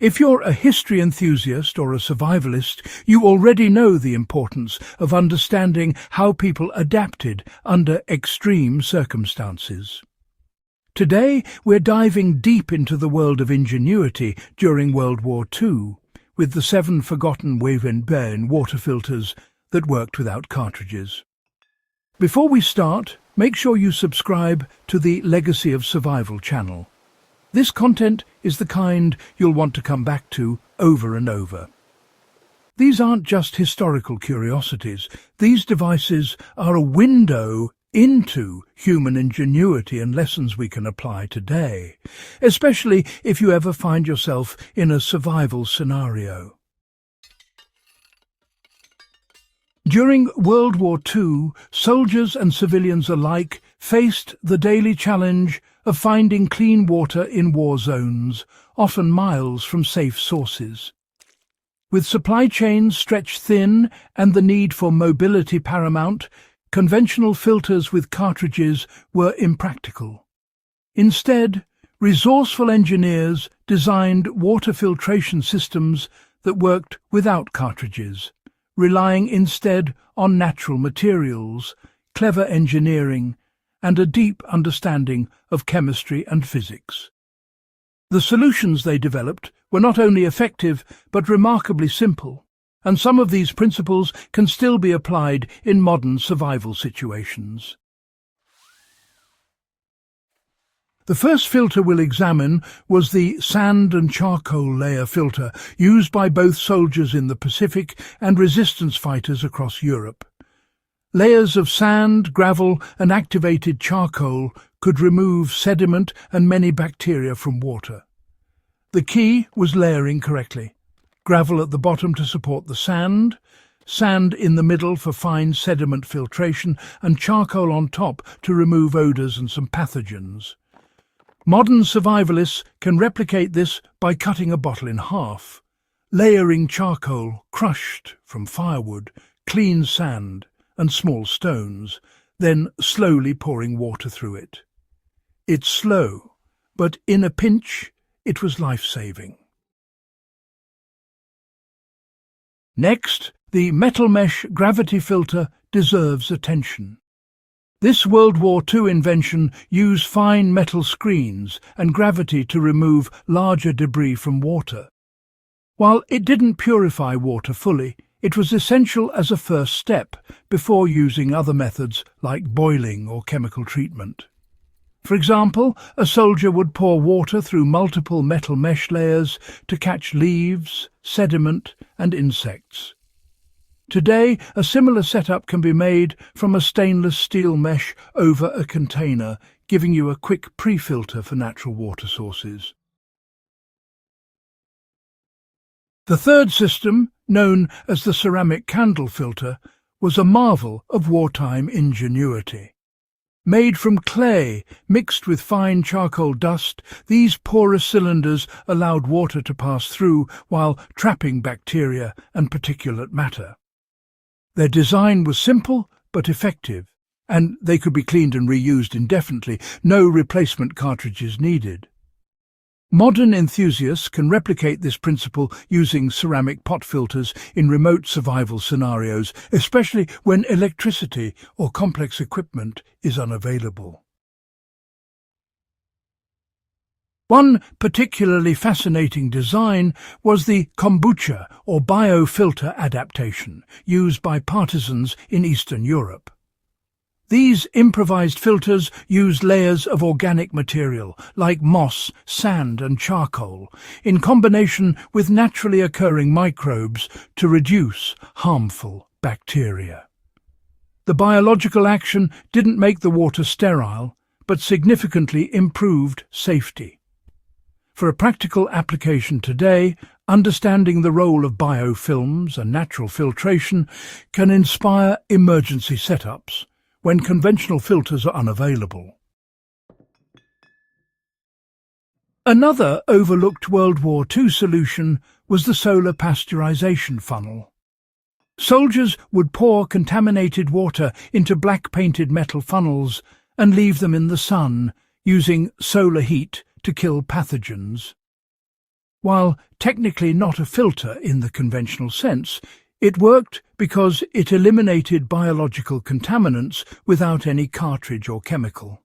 If you're a history enthusiast or a survivalist, you already know the importance of understanding how people adapted under extreme circumstances. Today, we're diving deep into the world of ingenuity during World War II, with the 7 forgotten WWII water filters that worked without cartridges. Before we start, make sure you subscribe to the Legacy of Survival channel. This content is the kind you'll want to come back to over and over. These aren't just historical curiosities. These devices are a window into human ingenuity and lessons we can apply today, especially if you ever find yourself in a survival scenario. During World War II, soldiers and civilians alike faced the daily challenge of finding clean water in war zones, often miles from safe sources. With supply chains stretched thin and the need for mobility paramount, conventional filters with cartridges were impractical. Instead, resourceful engineers designed water filtration systems that worked without cartridges, relying instead on natural materials, clever engineering, and a deep understanding of chemistry and physics. The solutions they developed were not only effective but remarkably simple, and some of these principles can still be applied in modern survival situations. The first filter we'll examine was the sand and charcoal layer filter used by both soldiers in the Pacific and resistance fighters across Europe. Layers of sand, gravel and activated charcoal could remove sediment and many bacteria from water. The key was layering correctly. Gravel at the bottom to support the sand, sand in the middle for fine sediment filtration, and charcoal on top to remove odours and some pathogens. Modern survivalists can replicate this by cutting a bottle in half, layering charcoal crushed from firewood, clean sand and small stones, then slowly pouring water through it. It's slow, but in a pinch, it was life-saving. Next, the metal mesh gravity filter deserves attention. This World War II invention used fine metal screens and gravity to remove larger debris from water. While it didn't purify water fully, it was essential as a first step before using other methods like boiling or chemical treatment. For example, a soldier would pour water through multiple metal mesh layers to catch leaves, sediment and insects. Today, a similar setup can be made from a stainless steel mesh over a container, giving you a quick pre-filter for natural water sources. The third system, known as the ceramic candle filter, was a marvel of wartime ingenuity. Made from clay mixed with fine charcoal dust, these porous cylinders allowed water to pass through while trapping bacteria and particulate matter. Their design was simple but effective, and they could be cleaned and reused indefinitely, no replacement cartridges needed. Modern enthusiasts can replicate this principle using ceramic pot filters in remote survival scenarios, especially when electricity or complex equipment is unavailable. One particularly fascinating design was the kombucha or biofilter adaptation used by partisans in Eastern Europe. These improvised filters used layers of organic material like moss, sand and charcoal in combination with naturally occurring microbes to reduce harmful bacteria. The biological action didn't make the water sterile, but significantly improved safety. For a practical application today, understanding the role of biofilms and natural filtration can inspire emergency setups when conventional filters are unavailable. Another overlooked World War II solution was the solar pasteurization funnel. Soldiers would pour contaminated water into black-painted metal funnels and leave them in the sun, using solar heat to kill pathogens. While technically not a filter in the conventional sense, it worked because it eliminated biological contaminants without any cartridge or chemical.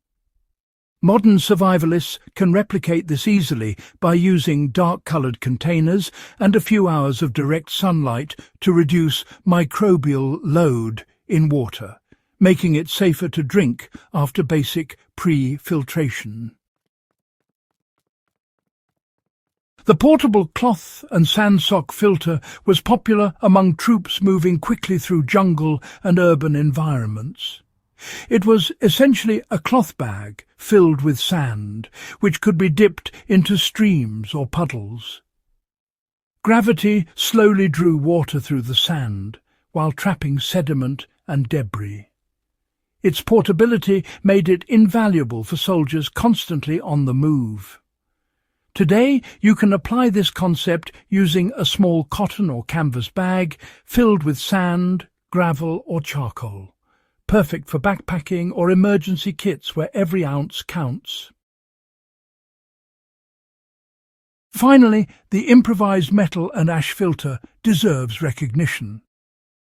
Modern survivalists can replicate this easily by using dark-colored containers and a few hours of direct sunlight to reduce microbial load in water, making it safer to drink after basic pre-filtration. The portable cloth and sandsock filter was popular among troops moving quickly through jungle and urban environments. It was essentially a cloth bag filled with sand, which could be dipped into streams or puddles. Gravity slowly drew water through the sand, while trapping sediment and debris. Its portability made it invaluable for soldiers constantly on the move. Today, you can apply this concept using a small cotton or canvas bag filled with sand, gravel or charcoal, perfect for backpacking or emergency kits where every ounce counts. Finally, the improvised metal and ash filter deserves recognition.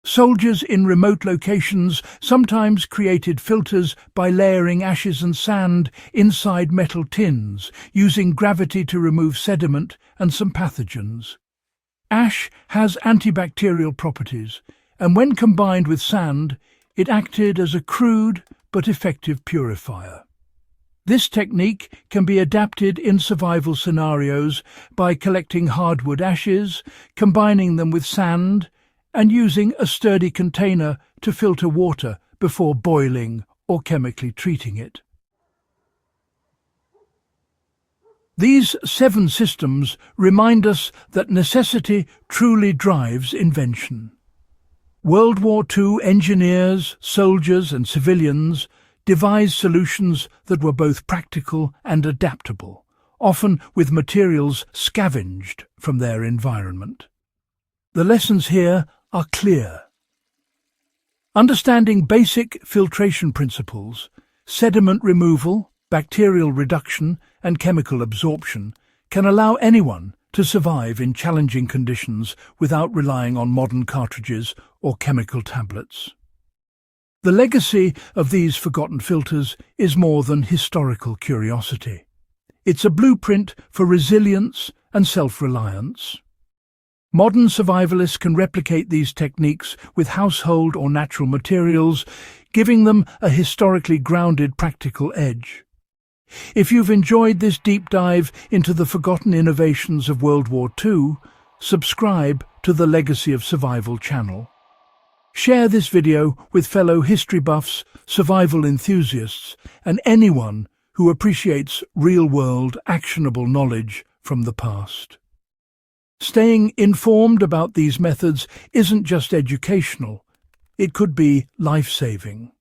Soldiers in remote locations sometimes created filters by layering ashes and sand inside metal tins, using gravity to remove sediment and some pathogens. Ash has antibacterial properties, and when combined with sand, it acted as a crude but effective purifier. This technique can be adapted in survival scenarios by collecting hardwood ashes, combining them with sand, and using a sturdy container to filter water before boiling or chemically treating it. These 7 systems remind us that necessity truly drives invention. World War II engineers, soldiers and civilians devised solutions that were both practical and adaptable, often with materials scavenged from their environment. The lessons here are clear. Understanding basic filtration principles, sediment removal, bacterial reduction and chemical absorption can allow anyone to survive in challenging conditions without relying on modern cartridges or chemical tablets. The legacy of these forgotten filters is more than historical curiosity. It's a blueprint for resilience and self-reliance. Modern survivalists can replicate these techniques with household or natural materials, giving them a historically grounded practical edge. If you've enjoyed this deep dive into the forgotten innovations of World War II, subscribe to the Legacy of Survival channel. Share this video with fellow history buffs, survival enthusiasts, and anyone who appreciates real-world, actionable knowledge from the past. Staying informed about these methods isn't just educational, it could be life-saving.